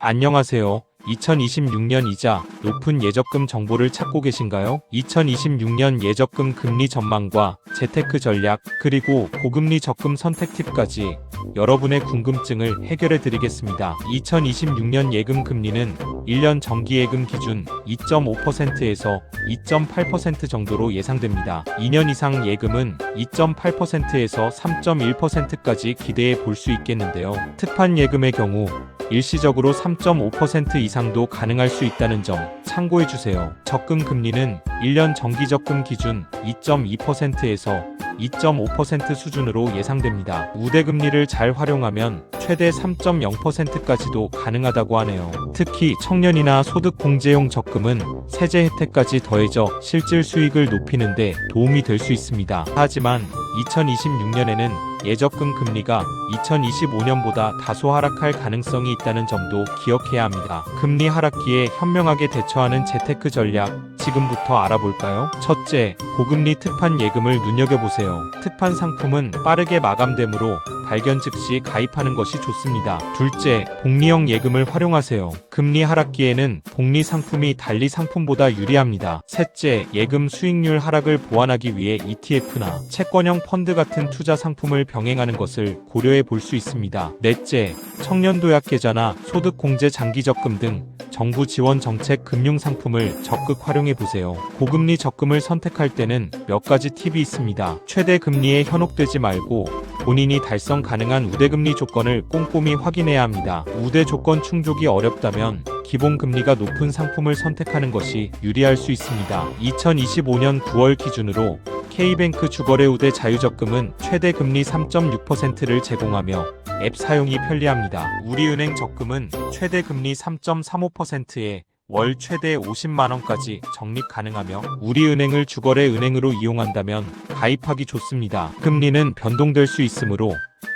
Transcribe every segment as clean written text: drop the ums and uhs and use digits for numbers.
안녕하세요. 2026년 이자 높은 예적금 정보를 찾고 계신가요? 2026년 예적금 금리 전망과 재테크 전략, 그리고 고금리 적금 선택 팁까지 여러분의 궁금증을 해결해 드리겠습니다. 2026년 예금 금리는 1년 정기 예금 기준 2.5%에서 2.8% 정도로 예상됩니다. 2년 이상 예금은 2.8%에서 3.1%까지 기대해 볼 수 있겠는데요. 특판 예금의 경우 일시적으로 3.5% 이상도 가능할 수 있다는 점 참고해 주세요. 적금 금리는 1년 정기 적금 기준 2.2%에서 2.5% 수준으로 예상됩니다. 우대금리를 잘 활용하면 최대 3.0%까지도 가능하다고 하네요. 특히 청년이나 소득공제용 적금은 세제 혜택까지 더해져 실질 수익을 높이는 데 도움이 될 수 있습니다. 하지만 2026년에는 예적금 금리가 2025년보다 다소 하락할 가능성이 있다는 점도 기억해야 합니다. 금리 하락기에 현명하게 대처하는 재테크 전략, 지금부터 알아볼까요? 첫째, 고금리 특판 예금을 눈여겨보세요. 특판 상품은 빠르게 마감되므로 발견 즉시 가입하는 것이 좋습니다. 둘째, 복리형 예금을 활용하세요. 금리 하락기에는 복리 상품이 달리 상품보다 유리합니다. 셋째, 예금 수익률 하락을 보완하기 위해 ETF나 채권형 펀드 같은 투자 상품을 병행하는 것을 고려해 볼 수 있습니다. 넷째, 청년도약계좌나 소득공제 장기적금 등 정부 지원 정책 금융 상품을 적극 활용해 보세요. 고금리 적금을 선택할 때는 몇 가지 팁이 있습니다. 최대 금리에 현혹되지 말고 본인이 달성 가능한 우대금리 조건을 꼼꼼히 확인해야 합니다. 우대 조건 충족이 어렵다면 기본금리가 높은 상품을 선택하는 것이 유리할 수 있습니다. 2025년 9월 기준으로 K뱅크 주거래 우대 자유적금은 최대 금리 3.6%를 제공하며 앱 사용이 편리합니다. 우리은행 적금은 최대 금리 3.35%에 월 최대 50만원까지 적립 가능하며 우리은행을 주거래 은행으로 이용한다면 가입하기 좋습니다. 금리는 변동될 수 있으므로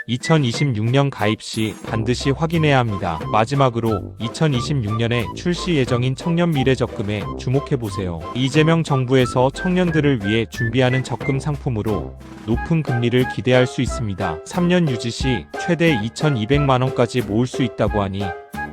2026년 가입 시 반드시 확인해야 합니다. 마지막으로 2026년에 출시 예정인 청년 미래적금에 주목해보세요. 이재명 정부에서 청년들을 위해 준비하는 적금 상품으로 높은 금리를 기대할 수 있습니다. 3년 유지 시 최대 2,200만원까지 모을 수 있다고 하니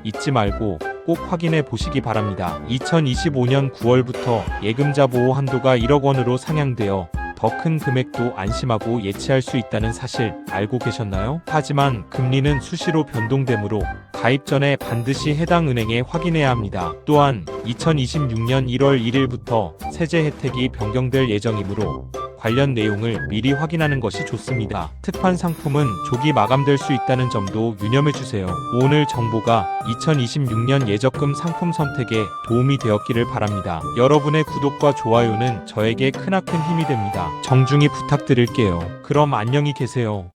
잊지 말고 꼭 확인해 보시기 바랍니다. 2025년 9월부터 예금자 보호 한도가 1억 원으로 상향되어 더 큰 금액도 안심하고 예치할 수 있다는 사실 알고 계셨나요? 하지만 금리는 수시로 변동되므로 가입 전에 반드시 해당 은행에 확인해야 합니다. 또한 2026년 1월 1일부터 세제 혜택이 변경될 예정이므로 관련 내용을 미리 확인하는 것이 좋습니다. 특판 상품은 조기 마감될 수 있다는 점도 유념해주세요. 오늘 정보가 2026년 예적금 상품 선택에 도움이 되었기를 바랍니다. 여러분의 구독과 좋아요는 저에게 크나큰 힘이 됩니다. 정중히 부탁드릴게요. 그럼 안녕히 계세요.